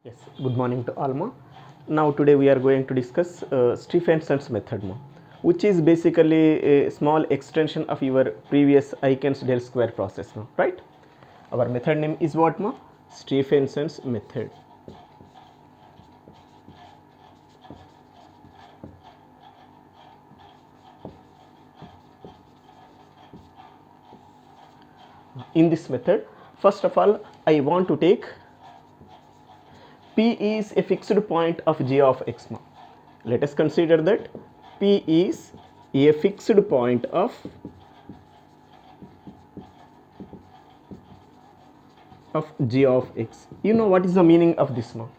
Yes, good morning to Alma. Now today we are going to discuss Stephenson's method, which is basically a small extension of your previous Eiken's del square process, right? Our method name is what, Stephenson's method. In this method, first of all, I want to take P is a fixed point of g of x. Let us consider that P is a fixed point of g of x. You know what is the meaning of this now?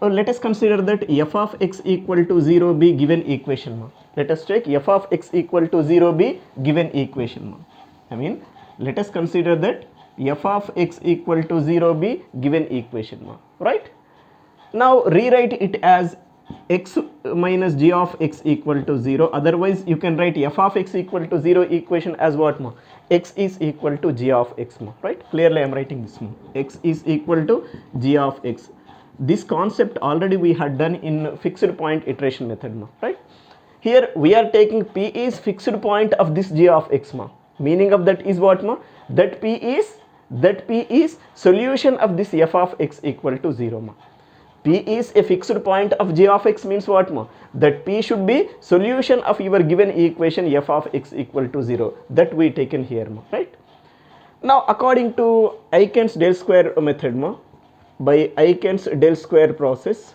Let us consider that f of x equal to 0 be given equation now. Let us take f of x equal to 0 be given equation now. Let us consider that f of x equal to 0 be given equation now, right? Now rewrite it as x minus g of x equal to 0. Otherwise you can write f of x equal to 0 equation as what, x is equal to g of x, right? Clearly I am writing this, x is equal to g of x. This concept already we had done in fixed point iteration method, right? Here we are taking P is fixed point of this g of x, meaning of that is what, that P is solution of this f of x equal to 0, P is a fixed point of g of x means what, that P should be solution of your given equation f of x equal to 0, that we taken here, right? Now according to Eiken's del square method, by Eiken's del square process,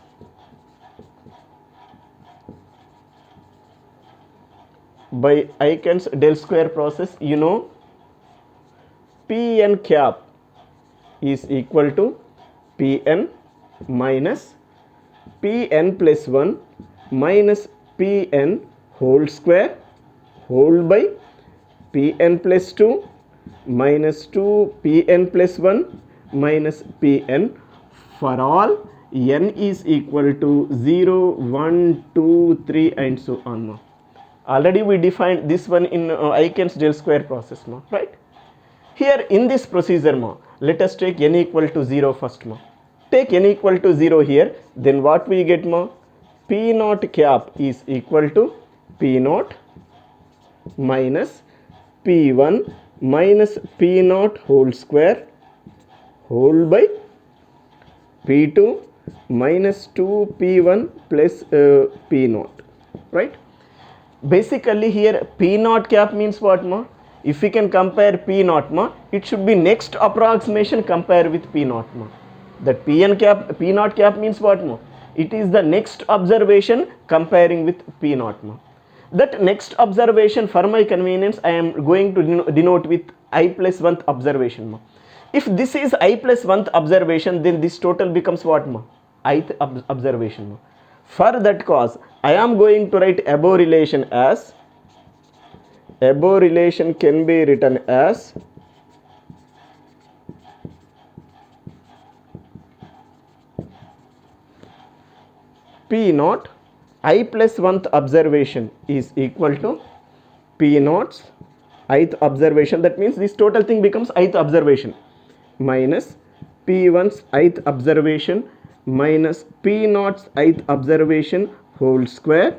you know Pn cap is equal to Pn minus Pn plus 1 minus Pn whole square whole by Pn plus 2 minus 2 Pn plus 1 minus Pn for all n is equal to 0, 1, 2, 3 and so on. Already we defined this one in Eiken's del square process, right? Here in this procedure, let us take n equal to 0 first. Take n equal to 0 here, then what we get, P naught cap is equal to P naught minus P1 minus P naught whole square whole by P2 minus 2 P1 plus P naught, right? Basically here P naught cap means what, if we can compare P naught, it should be next approximation compare with P naught, that P naught cap means what, it is the next observation comparing with P naught, that next observation for my convenience I am going to denote with I plus 1th observation. If this is I plus 1th observation, then this total becomes what, ith observation. For that cause I am going to write above relation as, above relation can be written as P naught I plus 1th observation is equal to P naught's ith observation. That means this total thing becomes ith observation minus P1's ith observation minus P naught's ith observation whole square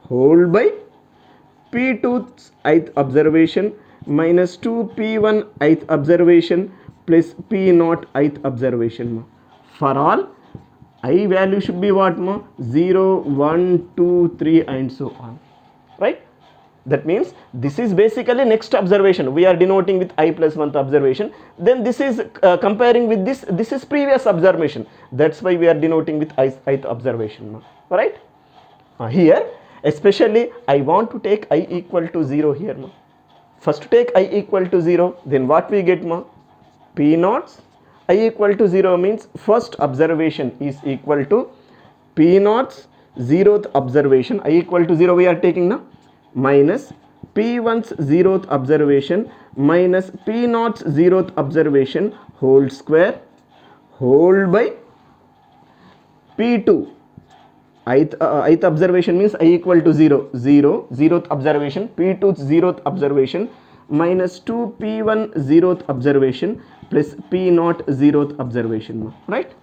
whole by P2's ith observation minus 2 P1 ith observation plus P naught ith observation. For all I value should be what, 0, 1, 2, 3 and so on, right? That means this is basically next observation, we are denoting with I plus 1th observation, then this is comparing with this is previous observation, that's why we are denoting with ith observation, right? Here especially I want to take I equal to 0 here. First take I equal to 0, then what we get, P naught I equal to 0 means first observation is equal to P naught's 0th observation, I equal to 0 we are taking now, minus P1's 0th observation minus P naught's 0th observation whole square whole by P2 ith observation means I equal to 0, 0th observation, P2's 0th observation minus 2p1 zeroth observation plus p naught zeroth observation ma, right?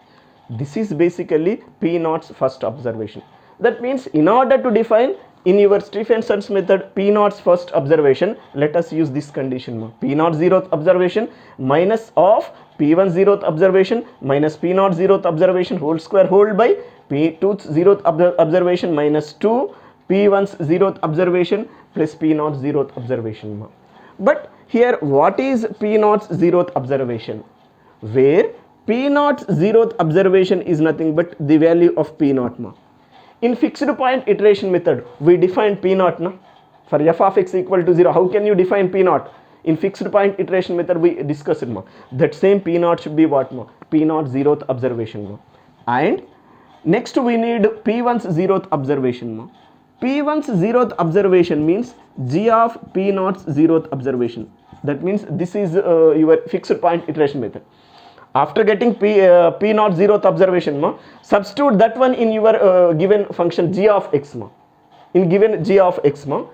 This is basically p naught's first observation. That means in order to define in your Stephenson's method p naught's first observation, let us use this condition ma. P naught zeroth observation minus of p1 zeroth observation minus p naught zeroth observation whole square whole by p2 zeroth observation minus 2 p1's zeroth observation plus p naught zeroth observation ma. But here what is p naught's zeroth observation? Where p naught's zeroth observation is nothing but the value of p naught ma. In fixed point iteration method, we define p naught na. For f of x equal to 0, how can you define p naught? In fixed point iteration method, we discuss it ma. That same p naught should be what ma? P naught zeroth observation ma. And next we need p1's zeroth observation ma. P1's zeroth observation means g of p naught's zeroth observation. That means this is your fixed point iteration method. After getting p naught zeroth observation ma, substitute that one in your given function g of x ma. In given g of x ma,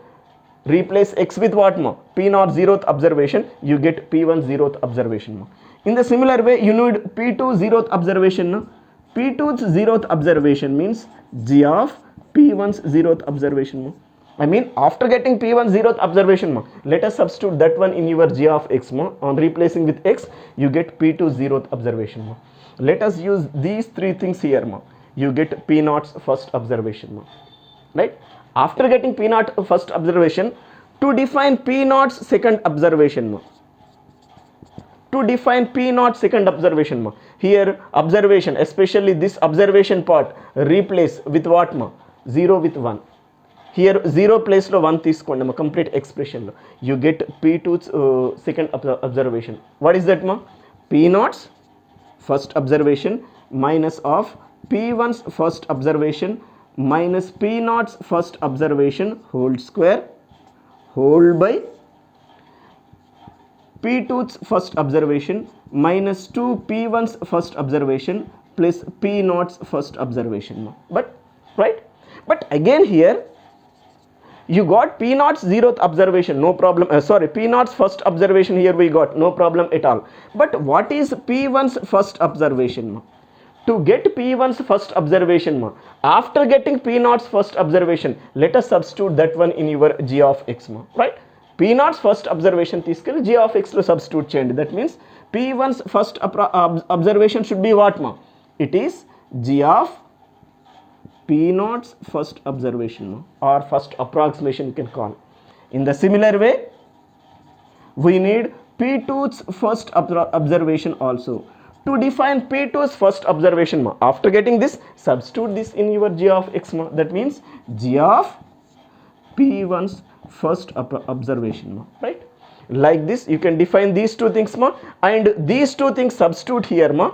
replace x with what ma? P naught zeroth observation, you get p1 zeroth observation ma. In the similar way, you need p2 zeroth observation na. P2's zeroth observation means g of p1's zeroth observation ma. I mean, after getting p1 zeroth observation ma, let us substitute that one in your g of x ma. On replacing with x, you get p2 zeroth observation ma. Let us use these three things here ma. You get p naught's first observation ma. Right? After getting p naught first observation, to define p naught's second observation ma. To define p naught second observation ma. Here observation, especially this observation part, replace with what ma? 0 with 1. Here 0 place lo 1 తీసుకోండి మా complete expression lo. You get p2's second observation. What is that ma? P naught's first observation minus of p1's first observation minus p naught's first observation whole square whole by p2's first observation minus 2 p1's first observation plus p naught's first observation ma. But right, but again here you got p naught's zeroth observation, no problem. Sorry, p naught's first observation here we got, no problem at all. But what is p1's first observation ma? To get p1's first observation ma, after getting p naught's first observation, let us substitute that one in your g of x ma, right? P naught's first observation తీసుకెళ్ళి g of x లో substitute చేయండి. That means p1's first observation should be what ma? It is g of p naught's first observation or first approximation you can call. In the similar way, we need p2's first observation also. To define p2's first observation ma, after getting this, substitute this in your g of x ma. That means g of p1's first observation ma, right? Like this you can define these two things ma, and these two things substitute here ma,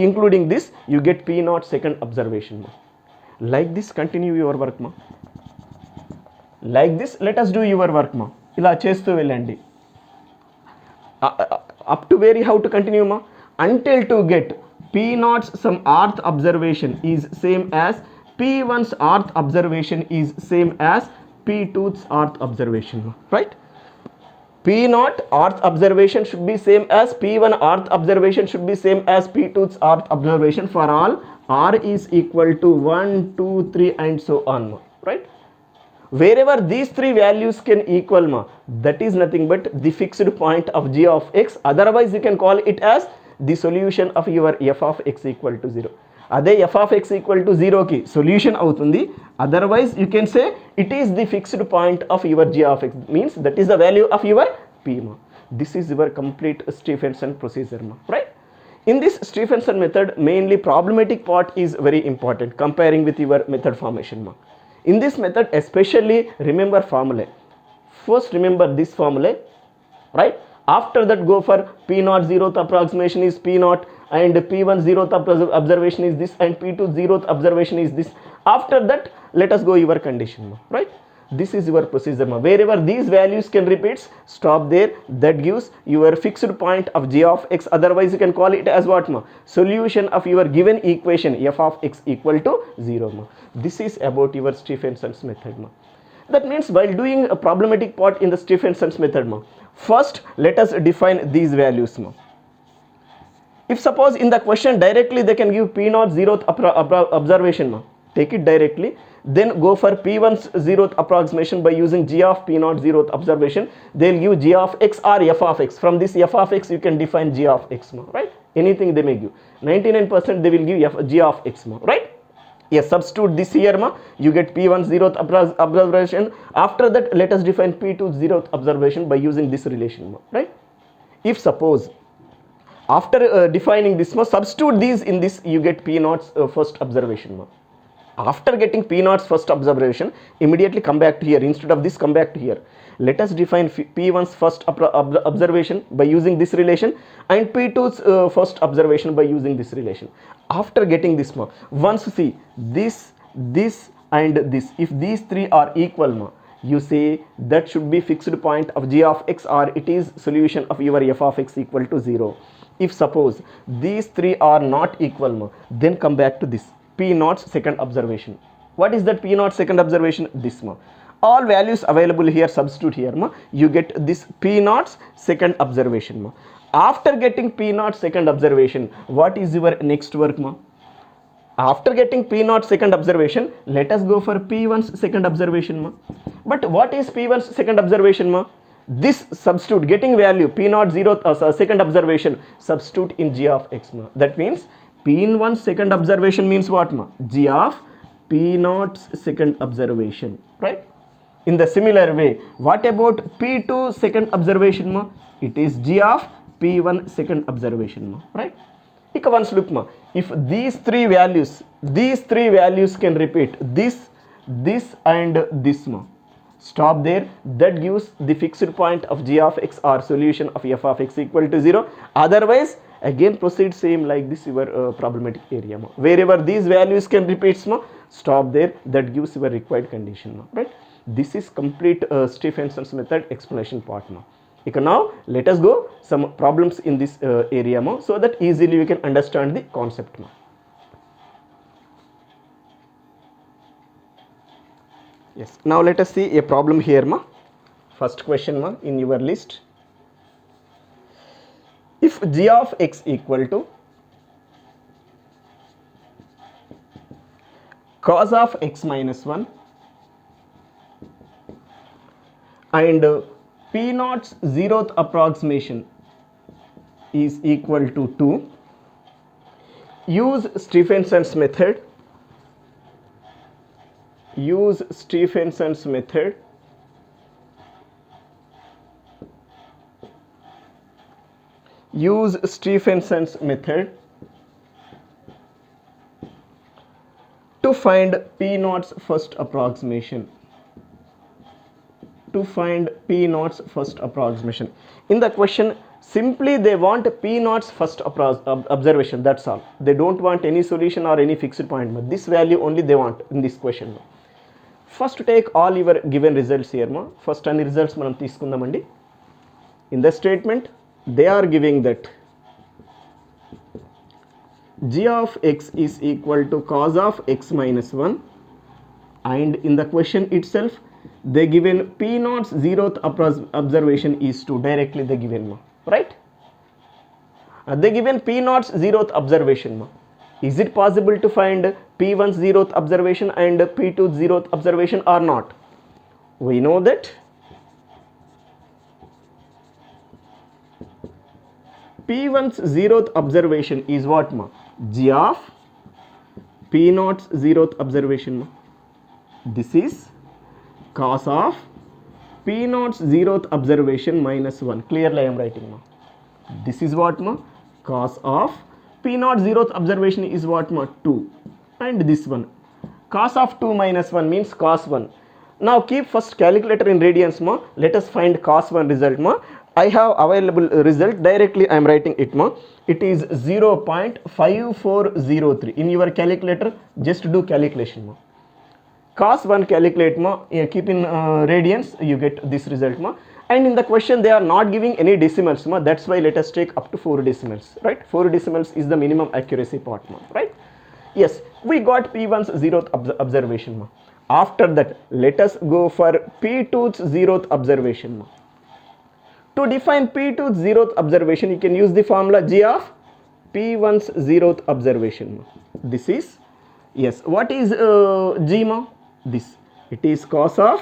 including this, you get p naught second observation ma. Like this continue your work ma. Like this let us do your work ma. ఇలా చేస్తూ వెళ్ళండి. Up to where you have to continue ma, until to get p naught's some rth observation is same as p1's rth observation is same as p2's rth observation ma, right? P naught rth observation should be same as p1 rth observation should be same as p2's rth observation for all r is equal to 1, 2, 3 and so on ma, right? Wherever these three values can equal ma, that is nothing but the fixed point of g of x. Otherwise you can call it as the solution of your f of x equal to 0. అదే f of x equal to 0 కి solution అవుతుంది. Otherwise you can say it is the fixed point of your g of x, means that is the value of your p ma. This is your complete Stephenson procedure ma, right? In this Stephenson method, mainly problematic part is very important comparing with your method formation ma. In this method especially remember formulae. First remember this formulae, right? After that go for p naught zeroth approximation is p naught and p1 zeroth observation is this and p2 zeroth observation is this. After that let us go your condition ma, right? This is your procedure ma. Wherever these values can repeats, stop there. That gives your fixed point of g of x. Otherwise you can call it as what ma? Solution of your given equation f of x equal to 0 ma. This is about your Stephenson's method ma. That means while doing a problematic part in the Stephenson's method ma, First let us define these values ma. If suppose in the question directly they can give p naught zeroth observation ma, take it directly, then go for p1's zeroth approximation by using g of p naught zeroth observation. They'll give g of x or f of x. From this f of x you can define g of x ma, right? Anything they may give. 99% they will give g of x ma, right? Yes, substitute this here ma, you get p1 zeroth observation. After that let us define p2 zeroth observation by using this relation ma, right? If suppose after defining this ma, substitute these in this, you get p naught's first observation ma. After getting p naught's first observation, immediately come back to here. Instead of this, come back to here. Let us define p1's first observation by using this relation and p2's first observation by using this relation. After getting this ma, once see this and this, if these three are equal ma, you say that should be fixed point of g of x, or it is solution of your f of x equal to 0. If suppose these three are not equal ma, then come back to this p naught's second observation. What is that p naught second observation? This ma. All values available here, substitute here ma, you get this p naught's second observation ma. After getting p naught second observation, what is your next work ma? After getting p naught second observation, let us go for p1's second observation ma. But what is p1's second observation ma? This substitute, getting value p naught second observation, substitute in g of x ma. That means p1 second observation means what ma? G of p naught's second observation, right? In the similar way, what about p2 second observation ma? It is g of p1 second observation ma, right? Once look ma, if these three values can repeat, this and this ma, stop there. That gives the fixed point of g of x or solution of f of x equal to 0. Otherwise again proceed same like this your problematic area ma. Wherever these values can repeat ma, stop there. That gives your required condition ma, right? This is complete Stephenson's method explanation part ma. Now let us go some problems in this area ma, so that easily you can understand the concept ma. Yes, now let us see a problem here ma. First question ma in your list. If g of x equal to cos of x minus 1 and p naught's zeroth approximation is equal to 2, use Stephenson's method. Use Stephenson's method to find p naught's first approximation. In the question simply they want p naught's first observation, that's all. They don't want any solution or any fixed point, but this value only they want in this question. First take all your given results here ma. First any results manam teeskundamandi. In the statement they are giving that g of x is equal to cos of x minus 1, and in the question itself they given p naught's zeroth observation is 2. Directly they given ma, right? They given p naught's zeroth observation ma. Is it possible to find p1's zeroth observation and p2's zeroth observation or not? We know that p1's zeroth observation is what ma? G of p naught's zeroth observation ma. This is cos of p naught's zeroth observation minus 1. Clearly I am writing ma. This is what ma? Cos of p naught zeroth observation is what ma? 2. And this one, cos of 2 minus 1 means cos 1. Now keep first calculator in radians ma. Let us find cos 1 result ma. I have available result, directly I am writing it ma. It is 0.5403. In your calculator just do calculation ma. Cos 1 calculate ma, keep in radians, you get this result ma. And in the question they are not giving any decimals ma, that's why let us take up to 4 decimals, right? 4 decimals is the minimum accuracy part ma, right? Yes, we got p1's zeroth observation ma. After that let us go for p2's zeroth observation ma. To define P2's zeroth observation, you can use the formula G of P1's zeroth observation. This is, yes, what is G ma? This, it is cos of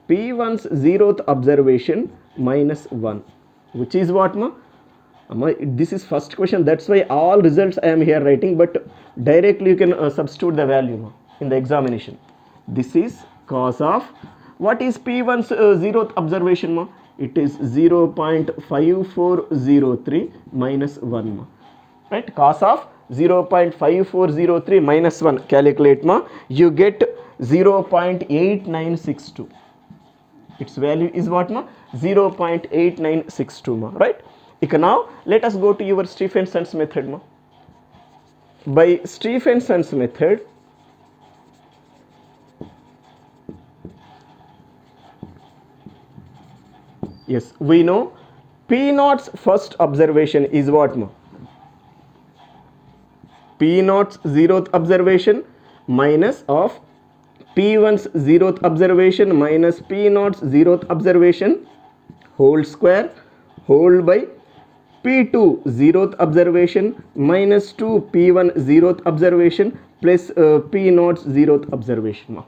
P1's zeroth observation minus 1, which is what ma? This is first question, that's why all results I am here writing, but directly you can substitute the value ma, in the examination. This is cos of, what is P1's zeroth observation ma? It is 0.5403 minus 1 ma. Right, cos of 0.5403 minus 1, calculate ma, you get 0.8962. its value is what ma? 0.8962 ma, right? Now let us go to your Stephenson's method ma. By Stephenson's method, yes, we know P naught's first observation is what ma? P naught's zeroth observation minus of P1's zeroth observation minus P naught's zeroth observation whole square whole by P2 zeroth observation minus 2 P1 zeroth observation plus P naught's zeroth observation ma.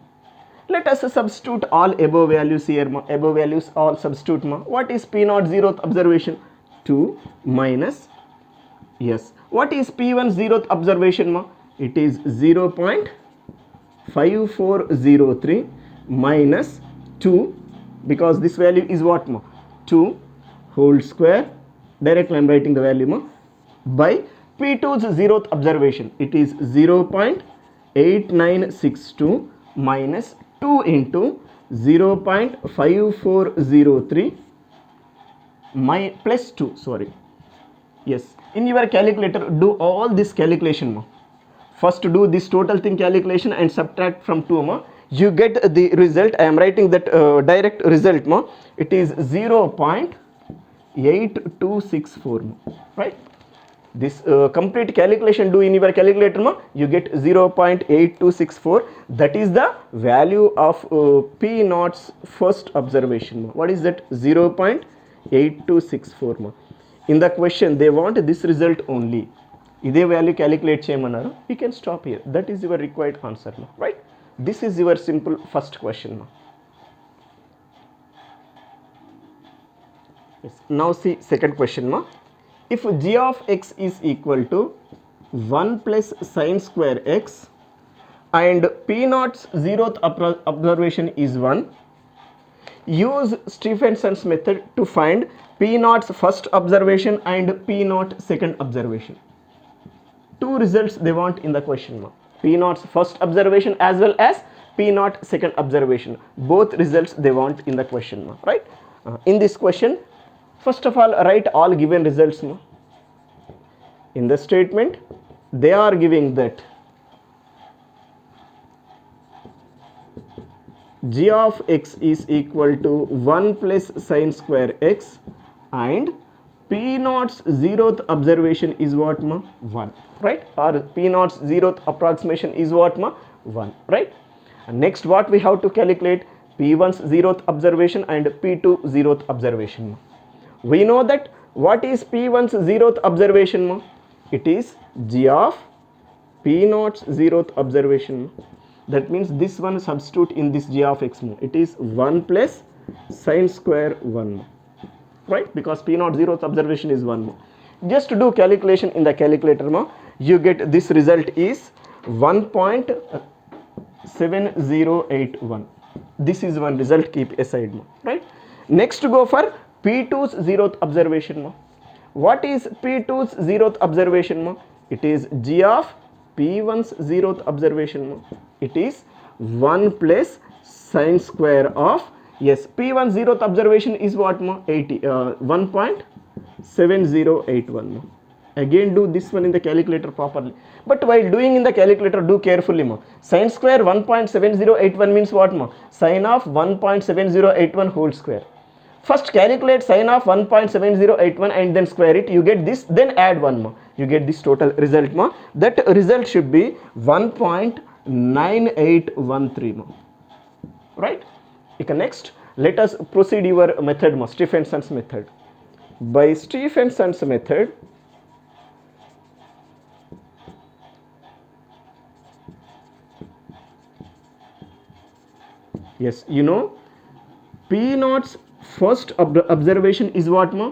Let us substitute all above values here ma. Above values all substitute ma. What is P naught zeroth observation? 2 minus, yes, what is P1 zeroth observation ma? It is 0.5403 minus 2, because this value is what ma? 2 whole square, directly I am writing the value ma, by P2's zeroth observation. It is 0.8962 minus 2 into 0.5403 plus 2, sorry. Yes, in your calculator do all this calculation ma. First do this total thing calculation and subtract from 2 ma. You get the result. I am writing that direct result ma. It is 0.8264 ma, right? This complete calculation do in your calculator ma. You get 0.8264. That is the value of P naught's first observation ma. What is that? 0.8264 ma. In the question they want this result only. Ide value calculate cheyamanaru. You can stop here. That is your required answer ma, right? This is your simple first question ma. Yes. Now see second question ma. If g of x is equal to 1 plus sine square x and P naught's zeroth observation is 1, use Stephenson's method to find P naught's first observation and P naught second observation. Two results they want in the question ma. P naught's first observation as well as P naught second observation. Both results they want in the question ma, right? In this question, first of all write all given results ma. In the statement they are giving that g of x is equal to 1 plus sine square x and P naught's zeroth observation is what ma? 1, right? Or P naught's zeroth approximation is what ma? 1, right? And next what we have to calculate? P1's zeroth observation and P2 zeroth observation ma. We know that what is P1's zeroth observation ma? It is g of P naught's zeroth observation ma. That means this one substitute in this g of x ma. It is 1 plus sine square 1 ma, right? Because P naught zeroth observation is 1 ma. Just do calculation in the calculator ma. You get this result is 1.7081. This is one result, keep aside ma, right? Next go for P2's zeroth observation ma. What is P2's zeroth observation ma? It is g of P1's zeroth observation ma. It is 1 plus sine square of, yes, P1 zeroth observation is what ma? 1.7081 ma. Again do this one in the calculator properly. But while doing in the calculator, do carefully ma. Sine square 1.7081 means what ma? Sine of 1.7081 whole square. First calculate sine of 1.7081 and then square it. You get this, then add 1 ma. You get this total result ma. That result should be 1.9813 ma. Right? Next, Let us proceed your method ma, Stephenson's method. By Stephenson's method, yes, you know P naught's first observation is what ma?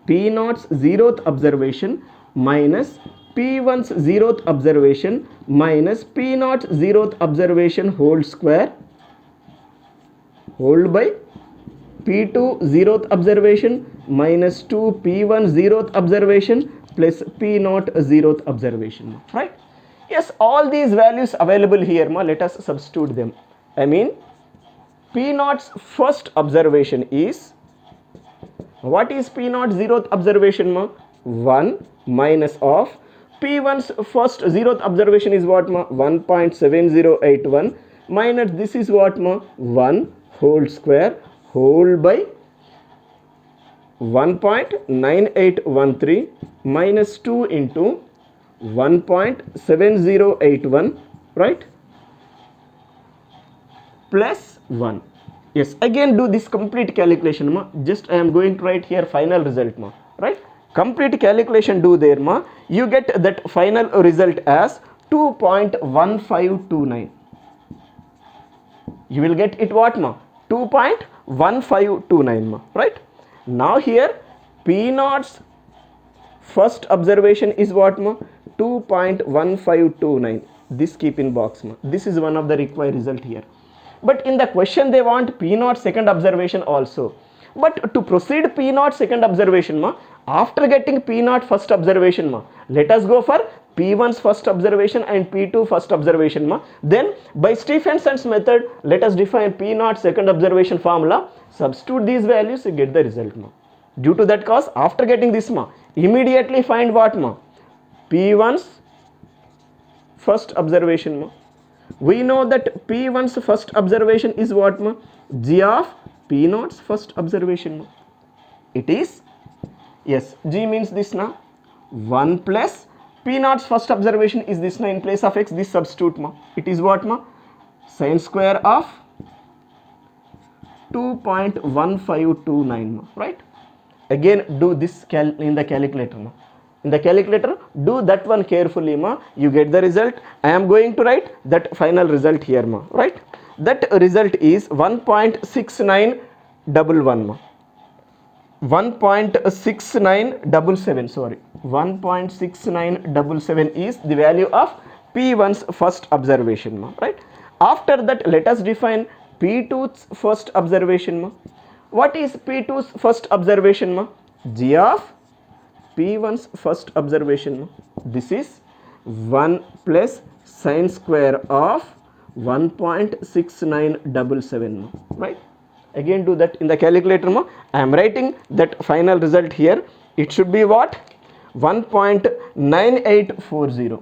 P naught's zeroth observation minus P1's zeroth observation minus P naught's zeroth observation whole square whole by P2 zeroth observation minus 2 P1 zeroth observation plus P naught zeroth observation, right? Yes, all these values available here ma, let us substitute them. I mean P naught's first observation is, what is P naught zeroth observation ma? 1 minus of P1's first zeroth observation is what ma? 1.7081 minus this is what ma? 1 whole square whole by 1.9813 minus 2 into 1.7081, right, plus 1. Yes, again do this complete calculation ma. Just I am going to write here final result ma, right? Complete calculation do there ma. You get that final result as 2.1529. You will get it what ma? 2.1529 ma, right? Now here P naught's first observation is what ma? 2.1529. This keep in box ma. This is one of the required result here. But in the question they want P naught second observation also. But to proceed P naught second observation ma, after getting P naught first observation ma, let us go for P1's first observation and P2 first observation ma. Then by Stephenson's method, let us define P naught second observation formula, substitute these values, you get the result ma. Due to that cause, after getting this ma, immediately find what ma? P1's first observation ma. We know that P1's first observation is what ma? G of P naught's first observation ma. It is, yes, G means this na, 1 plus P naught's first observation is this na, in place of x this substitute ma. It is what ma? Sine square of 2.1529 ma, right? Again do this in the calculator ma. In the calculator, do that one carefully ma, you get the result. I am going to write that final result here ma, right? That result is 1.6911 ma. 1.6977, sorry, 1.6977 is the value of P1's first observation ma, right? After that, let us define P2's first observation ma. What is P2's first observation ma? G of P1's first observation ma. This is 1 plus sine square of 1.6977 ma, right? Again do that in the calculator ma. I am writing that final result here. It should be what? 1.9840.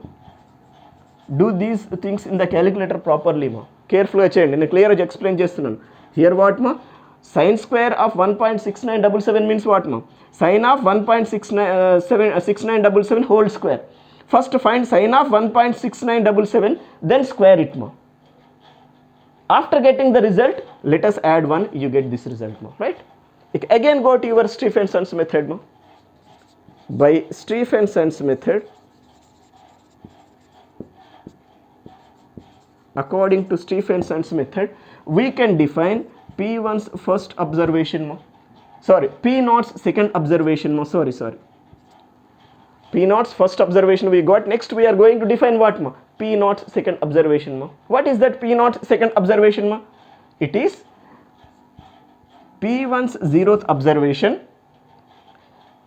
Do these things in the calculator properly ma. Carefully change. In a clear explain chestunnanu. Here what ma? Sine square of 1.6977 means what ma? Sine of 1.6977 whole square. First find sine of 1.6977, then square it ma. After getting the result, let us add 1, you get this result ma, right? Again go to your Stephenson's method ma. By Stephenson's method, according to Stephenson's method, we can define P1's first observation ma. Sorry, P naught's second observation ma. Sorry. P naught's first observation we got. Next we are going to define what ma? P naught's second observation ma. What is that P naught's second observation ma? It is P1's zeroth observation.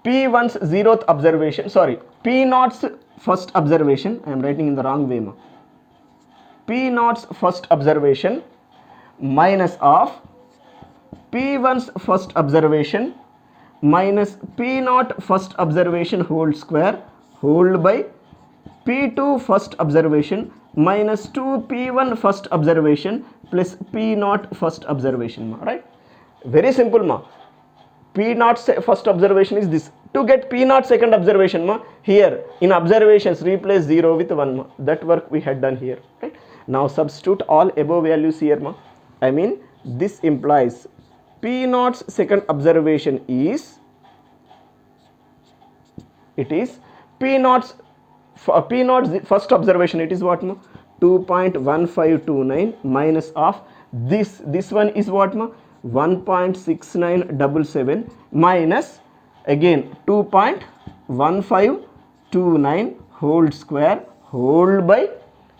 P1's zeroth observation. Sorry, P naught's first observation. I am writing in the wrong way ma. P naught's first observation minus of P1's first observation minus P naught first observation whole square whole by P2 first observation minus 2 P1 first observation plus P naught first observation ma, right? Very simple ma. P naught first observation is this. To get P naught second observation ma, here in observations replace 0 with 1 ma. That work we had done here, right? Now substitute all above values here ma. I mean this implies P naught's second observation is, it is P naught's first observation, it is what, 2.1529 minus of this one is what, 1.6977 minus again 2.1529 whole square whole by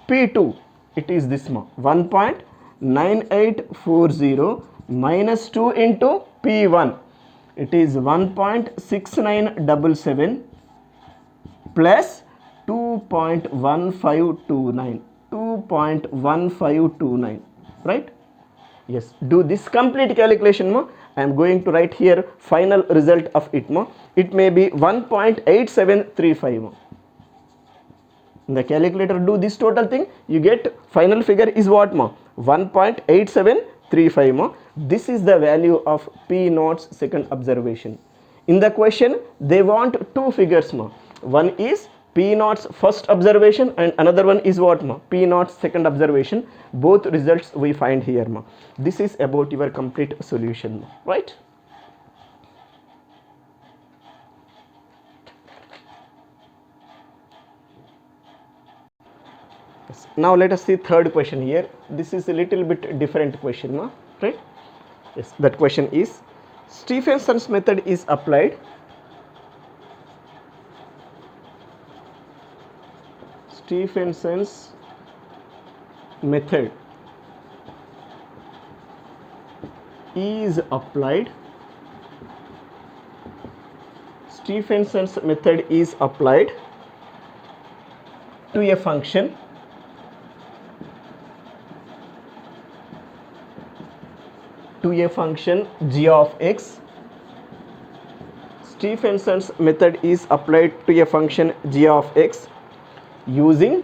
P2, it is this 1.9840 minus 2 into P1, it is 1.6977 plus 2.1529, right? Yes, do this complete calculation ma. I am going to write here final result of it ma. It may be 1.8735 ma. In the calculator do this total thing, you get final figure is what ma, 1.8735 ma. This is the value of P naught's second observation. In the question they want two figures ma. One is P naught's first observation and another one is what ma, P naught's second observation. Both results we find here ma. This is about your complete solution ma, right? Yes. Now let us see third question here. This is a little bit different question ma, right? Yes, that question is, Stephenson's method is applied. Stephenson's method is applied. Stephenson's method is applied to a function g of x. Stephenson's method is applied to a function g of x using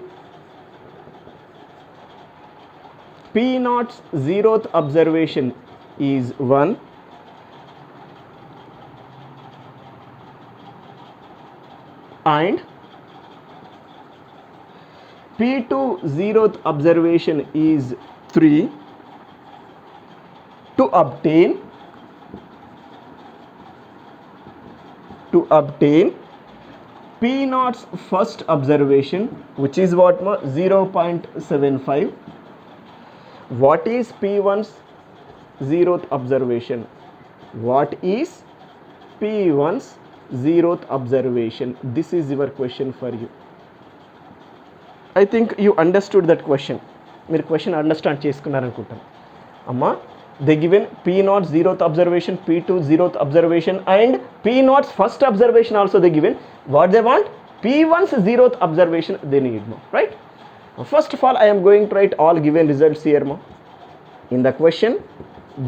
P naught's zeroth observation is 1, and P2 zeroth observation is 3 to obtain P naught's first observation, which is what, 0.75. What is P1's zeroth observation? What is P1's zeroth observation? This is your question for you. I think you understood that question. మీరు question understand చేసుకున్నారనుకుంటాను అమ్మా. They given P naught zeroth observation, P2 zeroth observation and P naught's first observation also they given. What they want? P1's zeroth observation they need more, right? First of all, I am going to write all given results here more. In the question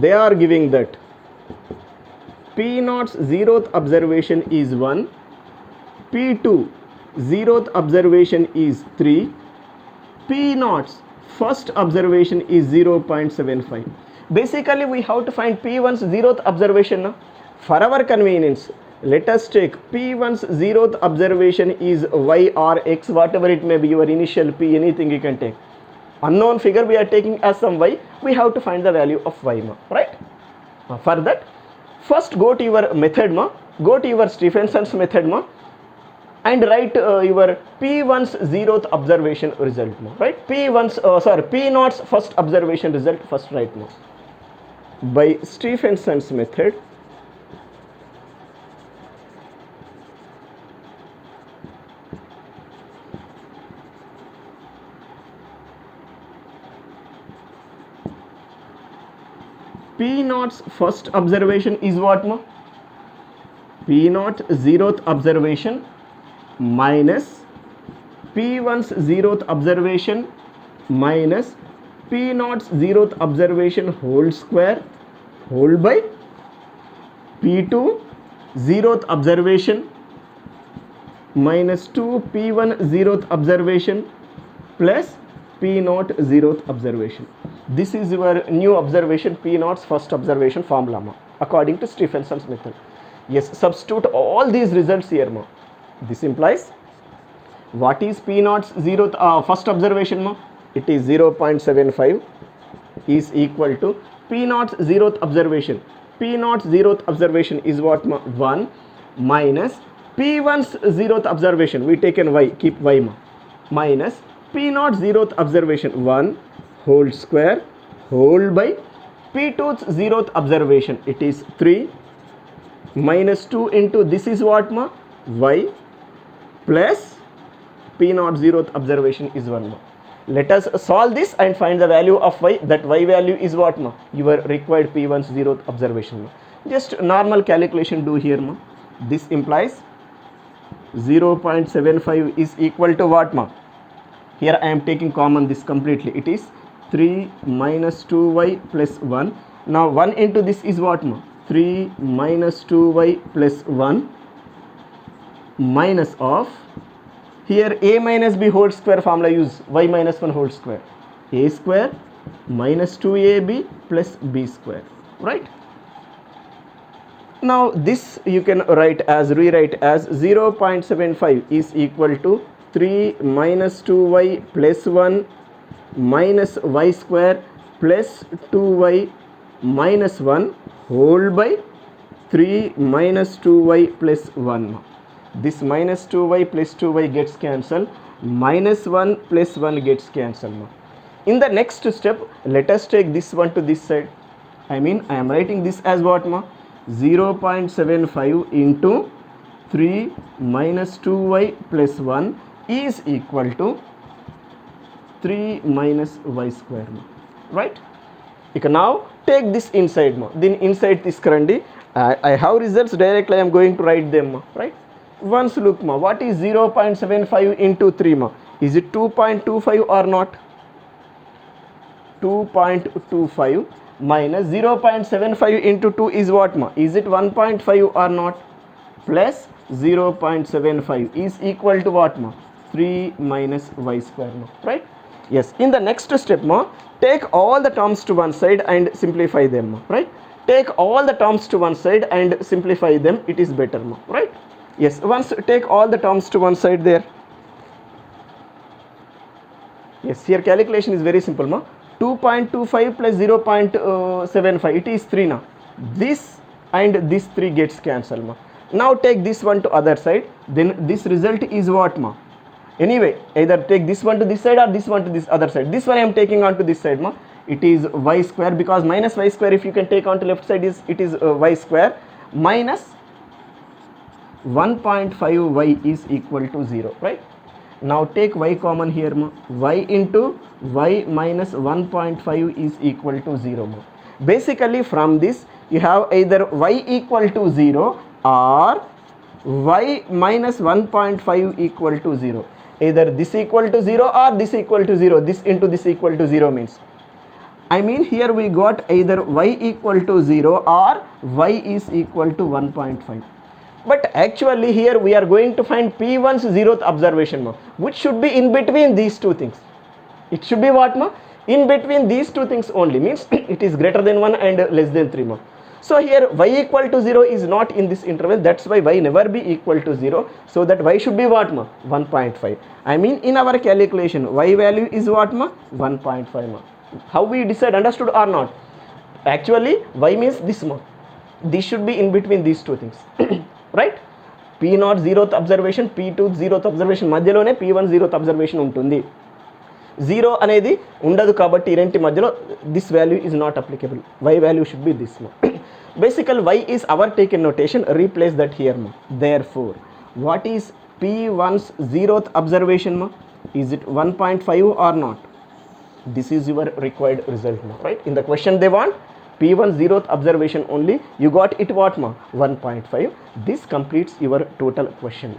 they are giving that P naught's zeroth observation is 1, P2 zeroth observation is 3, P naught's first observation is 0.75. Basically we have to find P1's zeroth observation now. For our convenience, let us take P1's zeroth observation is y or x, whatever it may be, your initial P, anything you can take. Unknown figure we are taking as some y, we have to find the value of y ma, right? For that, first go to your method ma, go to your Stephenson's method ma, and write your P1's zeroth observation result ma, right? P naught's first observation result first write ma. By Stephenson's method, P naught's first observation is what ma? P naught zeroth observation minus P1's zeroth observation minus P naught's zeroth observation whole square whole by P2 zeroth observation minus 2 P1 zeroth observation plus P naught zeroth observation. This is your new observation, P naught's first observation formula ma, according to Stephenson's method. Yes, substitute all these results here ma. This implies what is P naught's zeroth first observation ma? It is 0.75 is equal to P naught's zeroth observation. P naught zeroth observation is what ma? 1 minus P1's zeroth observation, we taken y, keep y ma, minus P naught zeroth observation 1 whole square whole by P2's zeroth observation, it is 3 minus 2 into this is what ma? Y plus P naught zeroth observation is 1 ma. Let us solve this and find the value of y. That y value is what ma? Your required P1's zeroth observation ma. Just normal calculation do here ma. This implies 0.75 is equal to what ma? Here I am taking common this completely. It is 3 minus 2y plus 1. Now 1 into this is what ma? 3 minus 2y plus 1 minus of, here a minus b whole square formula use, y minus 1 whole square, a square minus 2ab plus b square, right? Now this you can rewrite as 0.75 is equal to 3 minus 2y plus 1 minus y square plus 2y minus 1 whole by 3 minus 2y plus 1. This minus 2y plus 2y gets cancelled, minus 1 plus 1 gets cancelled. In the next step, let us take this one to this side. I am writing this as what ma? 0.75 into 3 minus 2y plus 1 is equal to 3 minus y square ma. Right? You can now take this inside ma. Then inside this currently I have results directly, I am going to write them ma. Right? Once look ma, what is 0.75 into 3 ma? Is it 2.25 or not? 2.25 minus 0.75 into 2 is what ma? Is it 1.5 or not? Plus 0.75 is equal to what ma? 3 minus y square ma. Right? Yes. In the next step ma, take all the terms to one side and simplify them ma. Right? Take all the terms to one side and simplify them, it is better ma. Right? Yes. Once take all the terms to one side there. Yes. Here calculation is very simple ma. 2.25 plus 0.75, it is 3 now. This and this 3 gets cancelled ma. Now take this one to other side, then this result is what ma? Anyway, either take this one to this side or this one to this other side. This one I am taking on to this side ma. It is y square, because minus y square if you can take on to left side is, it is y square minus 1.5y is equal to 0, right? Now take y common here ma. Y into y minus 1.5 is equal to 0 ma. Basically from this you have either y equal to 0 or y minus 1.5 equal to 0. Either this equal to 0 or this equal to 0. This into this equal to 0 means, here we got either y equal to 0 or y is equal to 1.5. But actually here we are going to find P1's zeroth observation ma, which should be in between these two things. It should be what ma? In between these two things only, means it is greater than 1 and less than 3 ma. So here y equal to 0 is not in this interval, that's why y never be equal to 0. So that y should be what ma? 1.5. In our calculation y value is what ma? 1.5 ma. How we decide, understood or not? Actually y means this ma. This should be in between these two things. Right? P0 zeroth observation, P2 zeroth observation మధ్యలోనే P1 zeroth observation ఉంటుంది. 0 అనేది ఉండదు కాబట్టి ఈ రెంటి మధ్యలో this value is not applicable. Y value should be this ma. Basically y is our taken notation, replace that here ma. Therefore what is P1's zeroth observation ma? Is it 1.5 or not? This is your required result ma. Right? In the question they want P1 zeroth observation only, you got it what ma? 1.5. This completes your total question.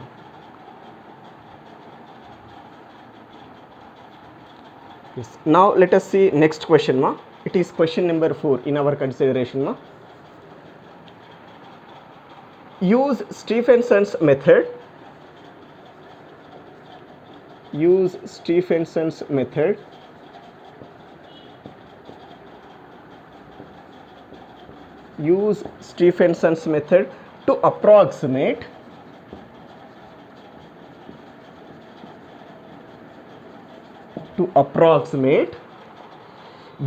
Yes. Now let us see next question ma. It is question number 4 in our consideration ma. Use Stephenson's method. Use Stephenson's method use Stephenson's method to approximate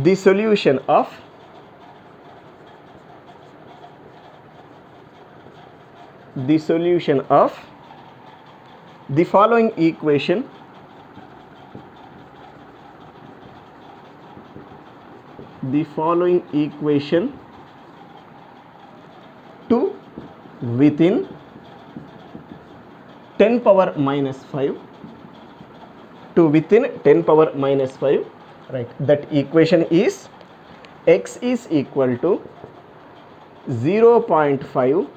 the solution of the solution of the following equation to within 10 power minus 5 to within 10 power minus 5, right? That equation is x is equal to 0.5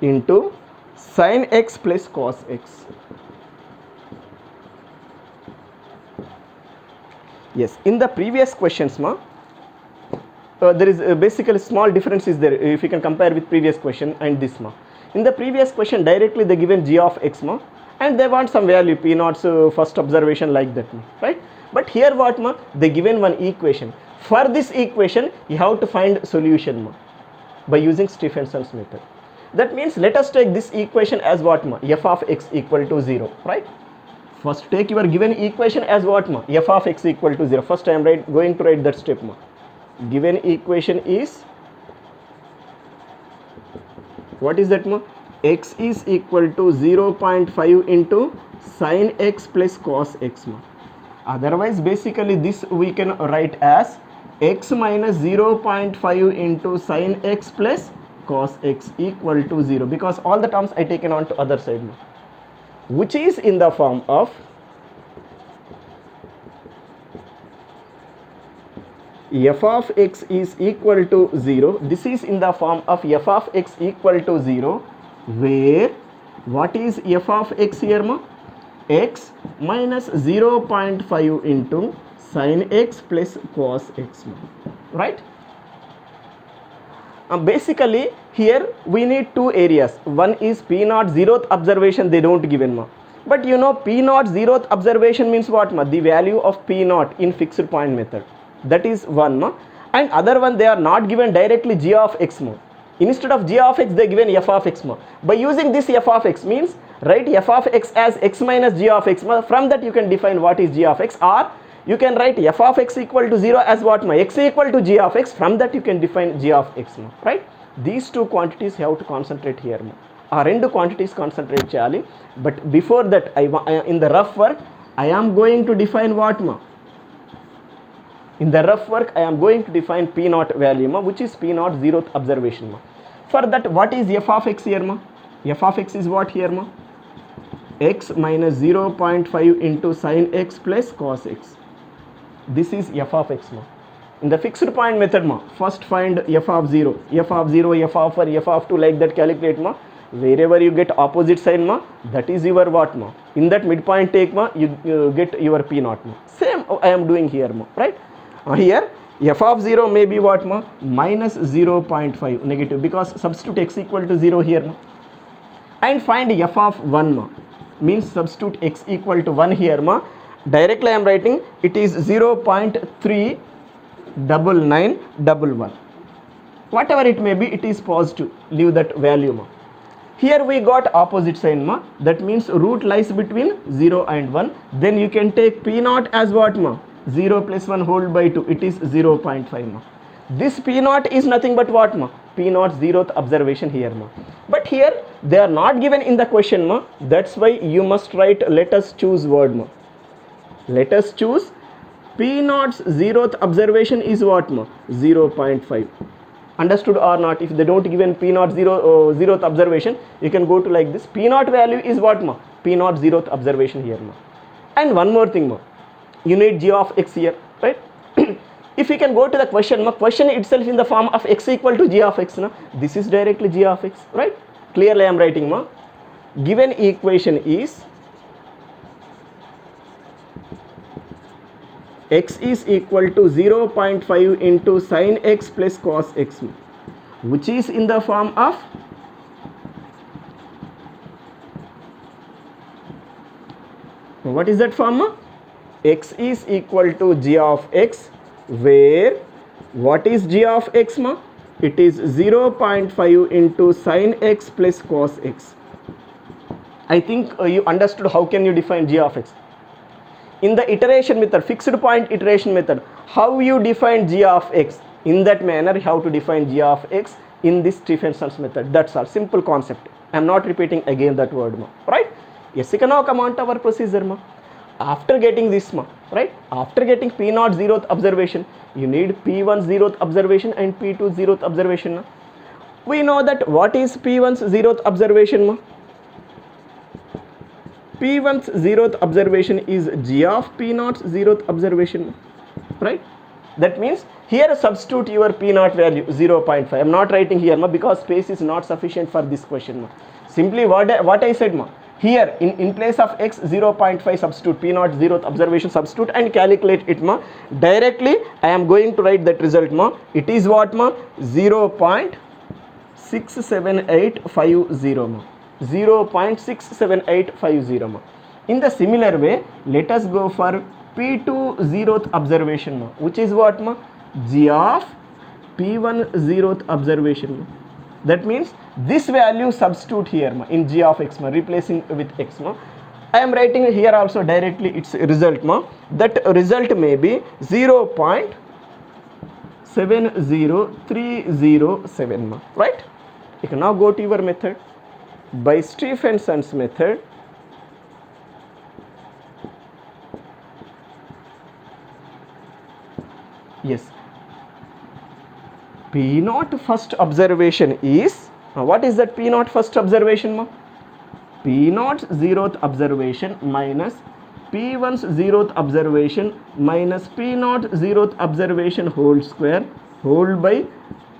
into sin x plus cos x. Yes, in the previous questions there is basically small difference is there if you can compare with previous question and this in the previous question directly they given g of x and they want some value p naughts first observation like that right? But here what they given one equation. For this equation you have to find solution by using Stephenson's method. That means let us take this equation as what f of x equal to 0, right? First take your given equation as what f of x equal to 0. First I am going to write that step given equation is, what is that x is equal to 0.5 into sin x plus cos x otherwise basically this we can write as x minus 0.5 into sin x plus cos x equal to 0 because all the terms I taken on to other side which is in the form of f of x is equal to 0. This is in the form of f of x equal to 0 where what is f of x here x minus 0.5 into sin x plus cos x, right? Basically here we need two areas. One is p naught 0th observation they don't given but you know p naught 0th observation means what the value of p naught in fixed point method. That is one and other one they are not given directly g of x instead of g of x they given f of x by using this f of x means write f of x as x minus g of x from that you can define what is g of x, or you can write f of x equal to 0 as what x equal to g of x, from that you can define g of x right? These two quantities have to concentrate here ఆ రెండు quantities concentrate చేయాలి. But before that I in the rough work I am going to define what in the rough work I am going to define p naught value which is p naught 0th observation for that what is f of x here f of x is what here x minus 0.5 into sin x plus cos x. This is f of x in the fixed point method first find f of 0, f of 0, f of 1, f of 2 like that calculate wherever you get opposite sign that is your what in that midpoint take you get your p naught same I am doing here right? Here f of 0 may be what minus 0.5 negative because substitute x equal to 0 here and find f of 1 means substitute x equal to 1 here directly I am writing it is 0.39911 whatever it may be it is positive, leave that value here we got opposite sign that means root lies between 0 and 1, then you can take p naught as what 0 plus 1 whole by 2 it is 0.5 this p naught is nothing but what p naught 0th observation here but here they are not given in the question that's why you must write let us choose word let us choose p naught's 0th observation is what 0.5. Understood or not? If they don't given p naught 0th observation you can go to like this p naught value is what p naught 0th observation here and one more thing you need g of x here right? If you can go to the question question itself in the form of x equal to g of x this is directly g of x right? Clearly I am writing given equation is x is equal to 0.5 into sin x plus cos x which is in the form of what is that form x is equal to g of x where what is g of x it is 0.5 into sin x plus cos x. I think you understood how can you define g of x. In the iteration method, fixed point iteration method, how you define g of x, in that manner you have to define g of x in this Stephenson's method. That's all, simple concept. I am not repeating again that word ma, right? Yes, you can now come on to our procedure ma. After getting this ma, right, after getting P0 zeroth observation, you need P1 zeroth observation and P2 zeroth observation na. We know that what is P1's zeroth observation ma? P1's zeroth observation is G of P0's zeroth observation, right? That means here substitute your P0 value 0.5. I am not writing here ma, because space is not sufficient for this question ma. Simply what I said ma, here in place of x 0.5 substitute P0 zeroth observation, substitute and calculate it ma. Directly I am going to write that result ma. It is what ma? 0.67850 ma. 0.67850 ma. In the similar way, let us go for P2 zeroth observation ma, which is what ma? G of P1 zeroth observation ma. That means this value substitute here ma, in G of x ma, replacing with x ma. I am writing here also directly its result ma. That result may be 0.70307 ma, right? You can now go to your method. By Stephenson's method, yes, P0 first observation is, what is that P0 first observation ma? P0 zeroth observation minus P1's zeroth observation minus P0 zeroth observation whole square whole by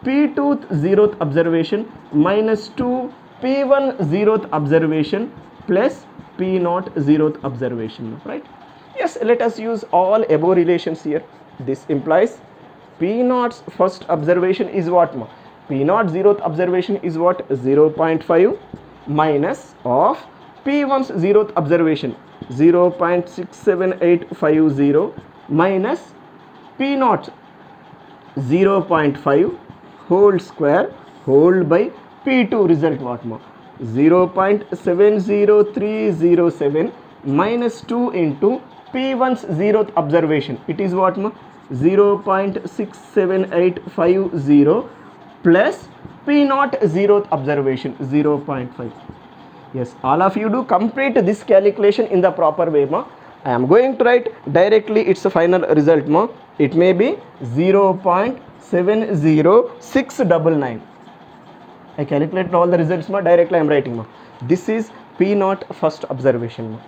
P2 zeroth observation minus 2 P1 zeroth observation plus P0 zeroth observation, right? Yes, let us use all above relations here. This implies P0's first observation is what ma? P0 zeroth observation is what? 0.5 minus of P1's zeroth observation 0.67850 minus P0 0.5 whole square whole by P2 result what ma? 0.70307 minus 2 into P1's zeroth observation. It is what ma? 0.67850 plus P0 zeroth observation 0.5. Yes, all of you do complete this calculation in the proper way ma. I am going to write directly its final result ma. It may be 0.70699. I calculated all the results ma, directly I am writing ma. This is P0 first observation ma.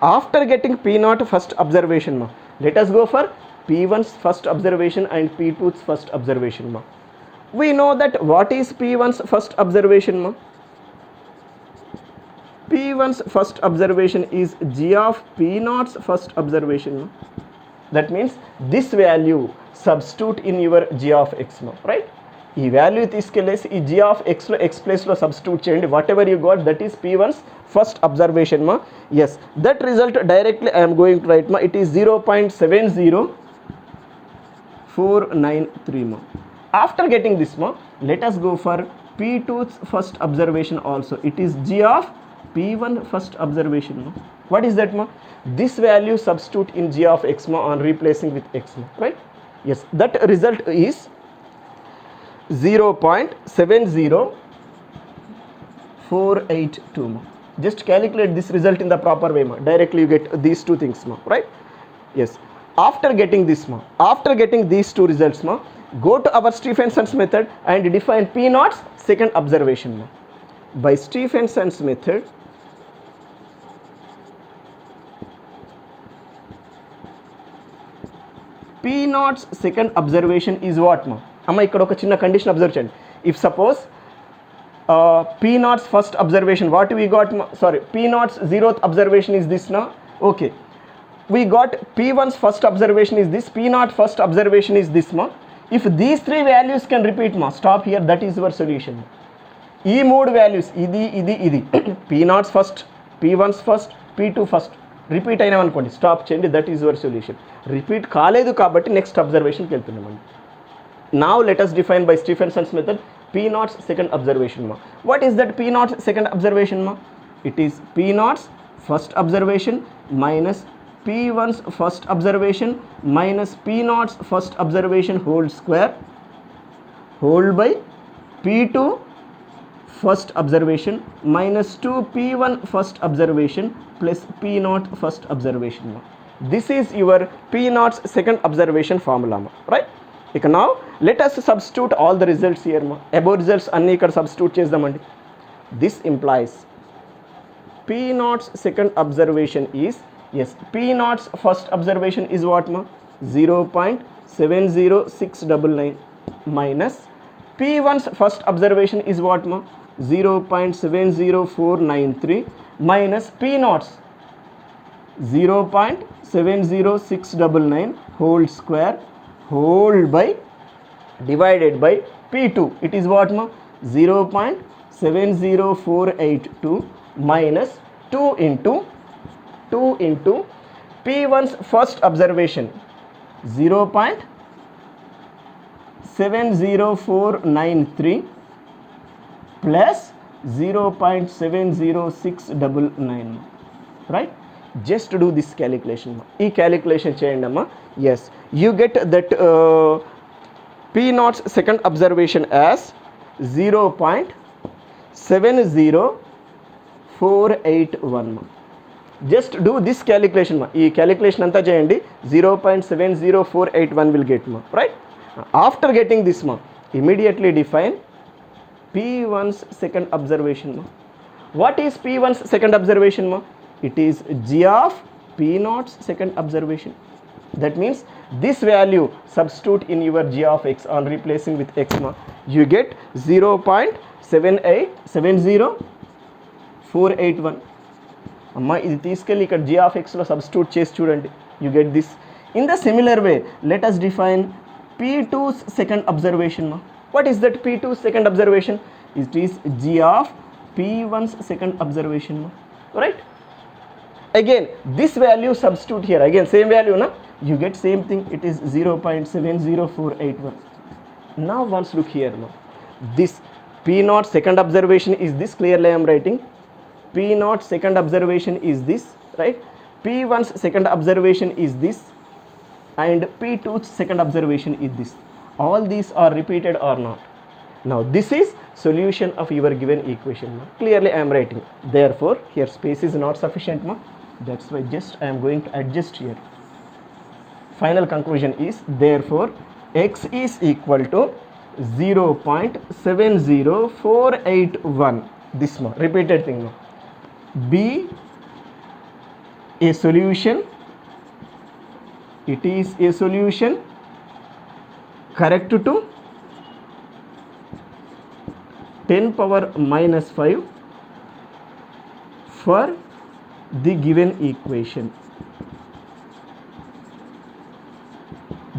After getting P0 first observation ma, let us go for P1's first observation and P2's first observation ma. We know that what is P1's first observation ma? P1's first observation is G of P0's first observation ma. That means this value substitute in your G of x ma, right? ఈ value తీసుకెళ్ళేసి ఈ G of x లో x ప్లేస్లో substitute చేయండి. Whatever you got that is P1's first observation మా. Yes, that result directly I'm going to write మా. It is 0.70493 ma. After getting this ma, let us go for P2's first observation also. It is G of P1 first observation ma. What is that ma? This value substitute in G of x ma on replacing with x ma, right? Yes, that result is 0.70482 ma. Just calculate this result in the proper way ma. Directly you get these two things ma, right? Yes. After getting this ma, after getting these two results ma, go to our Stephenson's method and define P0's second observation ma. By Stephenson's method, P0's second observation is what ma? అమ్మ ఇక్కడ ఒక చిన్న condition observe చేయండి. If suppose P0's first observation, what we got, sorry, P0's zeroth observation is this na. Okay, we got P1's first observation is this, P0 first observation is this ma. If these three values can repeat ma, stop here, that is your solution. ఈ మూడు values ఇది ఇది ఇది P0's first, P1's first, P2 first repeat అయినామనుకోండి, stop చేయండి, that is your solution. Repeat కాలేదు కాబట్టి next అబ్జర్వేషన్కి వెళ్తున్నామండి. Now let us define by Stephenson's method P0's second observation ma. What is that P0's second observation ma? It is P0's first observation minus P1's first observation minus P0's first observation whole square whole by P2 first observation minus 2 P1 first observation plus P0 first observation. This is your P0's second observation formula, right? ఇక now let us substitute all the results here. Above results అన్నీ ఇక్కడ substitute చేద్దామండి. This implies P0's second observation is, yes, P0's first observation is what, 0.70699 minus P1's first observation is what, 0.70493 minus P0's 0.70699 whole square whole by divided by P2. It is what, 0.70482 minus 2 into P1's first observation 0.70493 plus 0.70699, right? Just to do this calculation, ee calculation cheyandi amma. Yes, you get that P0's second observation as 0.70481. Just do this calculation, ee calculation anta cheyandi. 0.70481 will get, right? After getting this, immediately define P1's second observation. What is P1's second observation? It is g of P0's second observation. That means this value substitute in your g of x on replacing with x, you get 0.70481. అమ్మా ఇది తీసుకెళ్ళి ఇక్కడ g of x లో substitute చేసి చూడండి, you get this. In the similar way, let us define P2's second observation. What is that P2's second observation? It is g of P1's second observation, right? Again this value substitute here, again same value, you get same thing, it is 0.70481. Now once look here, this P0 second observation is this, clearly I am writing P0 second observation is this, right? P1's second observation is this and P2's second observation is this. All these are repeated or not? Now this is solution of your given equation, clearly I am writing. Therefore here space is not sufficient, that's why just I am going to adjust here. Final conclusion is, therefore x is equal to 0.70481. This repeated thing, be a solution, it is a solution correct to 10 power minus 5 for the given equation.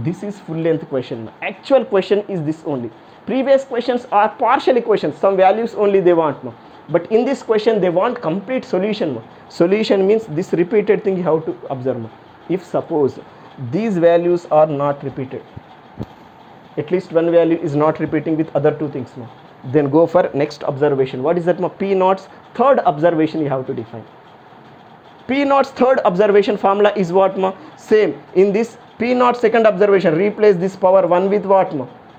This is full length question. Actual question is this only. Previous questions are partially questions, some values only they want, but in this question they want complete solution. Solution means this repeated thing you have to observe. If suppose these values are not repeated, at least one value is not repeating with other two things, then go for next observation. What is that? P0's third observation you have to define. P0's third observation formula is what? Same. In this P0 second observation, replace this power 1 with what?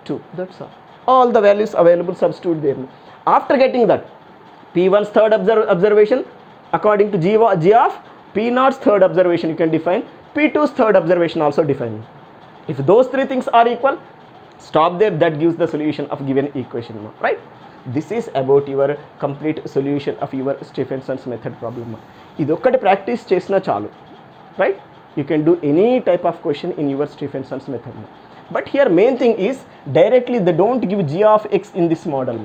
2. That's all. All the values available substitute there. After getting that, P1's third observation according to g of P0's third observation you can define. P2's third observation also define. If those three things are equal, stop there. That gives the solution of given equation, right? This is about your complete solution of your Stephenson's method problem. ఇదొక్కటి practice చేసినా చాలు, right? You can do any type of question in your Stephenson's method. But here main thing is directly they don't give g of x in this model.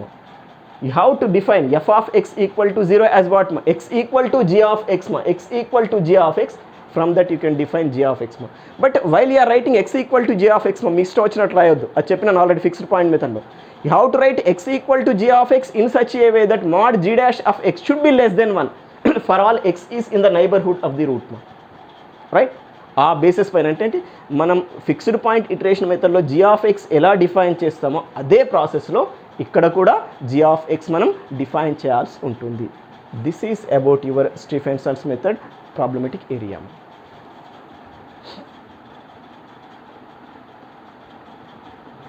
You have to define f of x equal to 0 as what? X equal to g of x, x equal to g of x. From that you can define g of x. But while you are writing x equal to g of x, మీ ఇష్టం వచ్చినట్టు రాయొద్దు, అది చెప్పిన already fixed point మెథడ్లో. You have to write x equal to g of x in such a way that mod g dash of x should be less than 1 for all x is in the neighborhood of the root, right? ఆ basis పైన అంటే మనం fixed point iteration మెథడ్లో g of x ఎలా define చేస్తామో అదే ప్రాసెస్లో ఇక్కడ కూడా g of x మనం డిఫైన్ చేయాల్సి ఉంటుంది. This is about your Stephenson's method problematic area.